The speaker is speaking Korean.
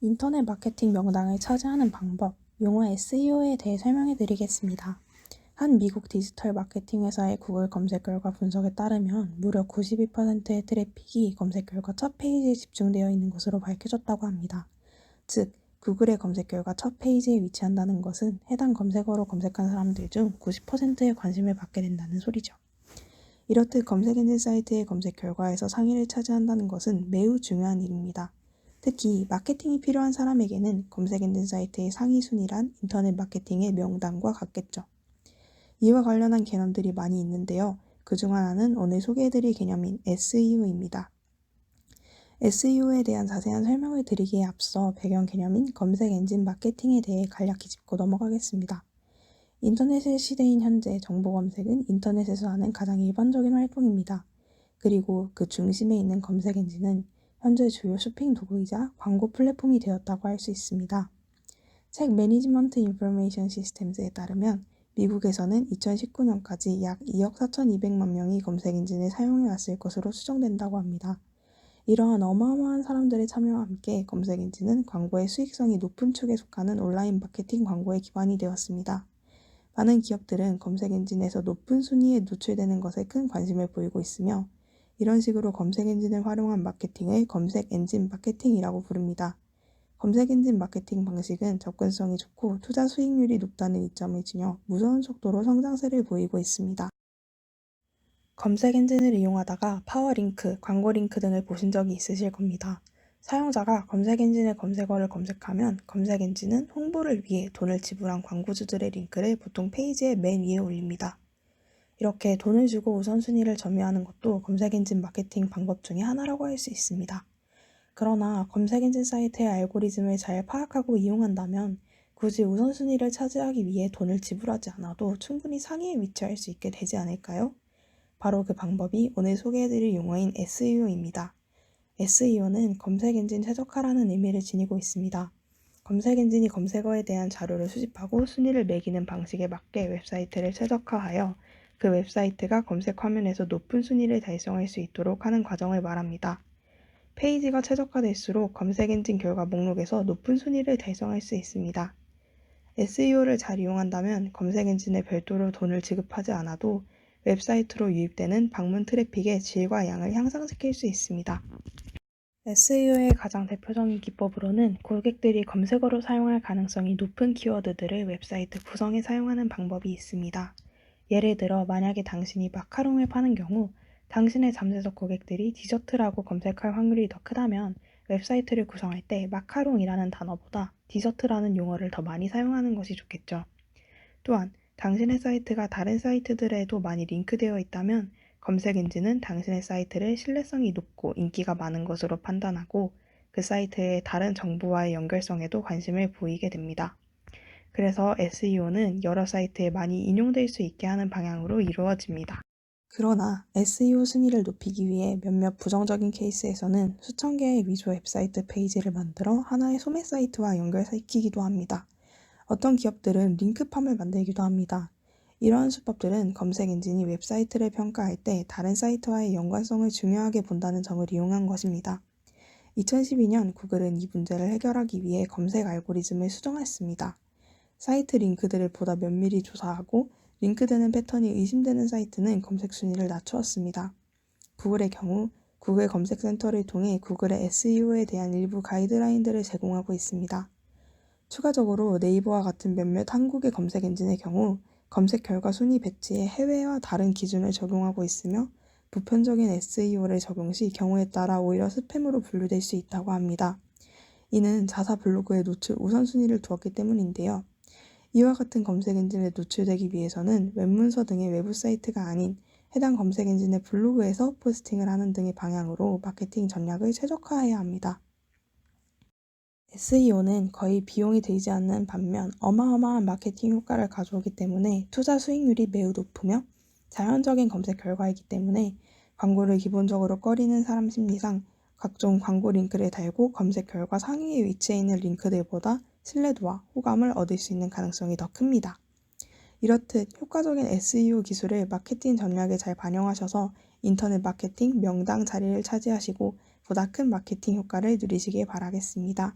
인터넷 마케팅 명당을 차지하는 방법, 용어 SEO에 대해 설명해 드리겠습니다. 한 미국 디지털 마케팅 회사의 구글 검색 결과 분석에 따르면 무려 92%의 트래픽이 검색 결과 첫 페이지에 집중되어 있는 것으로 밝혀졌다고 합니다. 즉, 구글의 검색 결과 첫 페이지에 위치한다는 것은 해당 검색어로 검색한 사람들 중 90%의 관심을 받게 된다는 소리죠. 이렇듯 검색 엔진 사이트의 검색 결과에서 상위를 차지한다는 것은 매우 중요한 일입니다. 특히 마케팅이 필요한 사람에게는 검색 엔진 사이트의 상위 순위란 인터넷 마케팅의 명당과 같겠죠. 이와 관련한 개념들이 많이 있는데요. 그중 하나는 오늘 소개해드릴 개념인 SEO입니다. SEO에 대한 자세한 설명을 드리기에 앞서 배경 개념인 검색 엔진 마케팅에 대해 간략히 짚고 넘어가겠습니다. 인터넷의 시대인 현재 정보 검색은 인터넷에서 하는 가장 일반적인 활동입니다. 그리고 그 중심에 있는 검색 엔진은 현재 주요 쇼핑 도구이자 광고 플랫폼이 되었다고 할 수 있습니다. 책 매니지먼트 인포메이션 시스템즈에 따르면 미국에서는 2019년까지 약 2억 4,200만 명이 검색 엔진을 사용해 왔을 것으로 추정된다고 합니다. 이러한 어마어마한 사람들의 참여와 함께 검색 엔진은 광고의 수익성이 높은 축에 속하는 온라인 마케팅 광고의 기반이 되었습니다. 많은 기업들은 검색 엔진에서 높은 순위에 노출되는 것에 큰 관심을 보이고 있으며 이런 식으로 검색 엔진을 활용한 마케팅을 검색 엔진 마케팅이라고 부릅니다. 검색 엔진 마케팅 방식은 접근성이 좋고 투자 수익률이 높다는 이점을 지녀 무서운 속도로 성장세를 보이고 있습니다. 검색 엔진을 이용하다가 파워링크, 광고 링크 등을 보신 적이 있으실 겁니다. 사용자가 검색 엔진의 검색어를 검색하면 검색 엔진은 홍보를 위해 돈을 지불한 광고주들의 링크를 보통 페이지의 맨 위에 올립니다. 이렇게 돈을 주고 우선순위를 점유하는 것도 검색 엔진 마케팅 방법 중에 하나라고 할 수 있습니다. 그러나 검색 엔진 사이트의 알고리즘을 잘 파악하고 이용한다면 굳이 우선순위를 차지하기 위해 돈을 지불하지 않아도 충분히 상위에 위치할 수 있게 되지 않을까요? 바로 그 방법이 오늘 소개해드릴 용어인 SEO입니다. SEO는 검색 엔진 최적화라는 의미를 지니고 있습니다. 검색 엔진이 검색어에 대한 자료를 수집하고 순위를 매기는 방식에 맞게 웹사이트를 최적화하여 그 웹사이트가 검색 화면에서 높은 순위를 달성할 수 있도록 하는 과정을 말합니다. 페이지가 최적화될수록 검색 엔진 결과 목록에서 높은 순위를 달성할 수 있습니다. SEO를 잘 이용한다면 검색 엔진에 별도로 돈을 지급하지 않아도 웹사이트로 유입되는 방문 트래픽의 질과 양을 향상시킬 수 있습니다. SEO의 가장 대표적인 기법으로는 고객들이 검색어로 사용할 가능성이 높은 키워드들을 웹사이트 구성에 사용하는 방법이 있습니다. 예를 들어 만약에 당신이 마카롱을 파는 경우 당신의 잠재적 고객들이 디저트라고 검색할 확률이 더 크다면 웹사이트를 구성할 때 마카롱이라는 단어보다 디저트라는 용어를 더 많이 사용하는 것이 좋겠죠. 또한 당신의 사이트가 다른 사이트들에도 많이 링크되어 있다면 검색 엔진은 당신의 사이트를 신뢰성이 높고 인기가 많은 것으로 판단하고 그 사이트의 다른 정보와의 연결성에도 관심을 보이게 됩니다. 그래서 SEO는 여러 사이트에 많이 인용될 수 있게 하는 방향으로 이루어집니다. 그러나 SEO 순위를 높이기 위해 몇몇 부정적인 케이스에서는 수천 개의 위조 웹사이트 페이지를 만들어 하나의 소매 사이트와 연결시키기도 합니다. 어떤 기업들은 링크팜을 만들기도 합니다. 이러한 수법들은 검색 엔진이 웹사이트를 평가할 때 다른 사이트와의 연관성을 중요하게 본다는 점을 이용한 것입니다. 2012년 구글은 이 문제를 해결하기 위해 검색 알고리즘을 수정했습니다. 사이트 링크들을 보다 면밀히 조사하고 링크되는 패턴이 의심되는 사이트는 검색 순위를 낮추었습니다. 구글의 경우 구글 검색센터를 통해 구글의 SEO에 대한 일부 가이드라인들을 제공하고 있습니다. 추가적으로 네이버와 같은 몇몇 한국의 검색 엔진의 경우 검색 결과 순위 배치에 해외와 다른 기준을 적용하고 있으며 보편적인 SEO를 적용 시 경우에 따라 오히려 스팸으로 분류될 수 있다고 합니다. 이는 자사 블로그의 노출 우선순위를 두었기 때문인데요. 이와 같은 검색 엔진에 노출되기 위해서는 웹문서 등의 외부 사이트가 아닌 해당 검색 엔진의 블로그에서 포스팅을 하는 등의 방향으로 마케팅 전략을 최적화해야 합니다. SEO는 거의 비용이 들지 않는 반면 어마어마한 마케팅 효과를 가져오기 때문에 투자 수익률이 매우 높으며 자연적인 검색 결과이기 때문에 광고를 기본적으로 꺼리는 사람 심리상 각종 광고 링크를 달고 검색 결과 상위에 위치해 있는 링크들보다 신뢰도와 호감을 얻을 수 있는 가능성이 더 큽니다. 이렇듯 효과적인 SEO 기술을 마케팅 전략에 잘 반영하셔서 인터넷 마케팅 명당 자리를 차지하시고 보다 큰 마케팅 효과를 누리시길 바라겠습니다.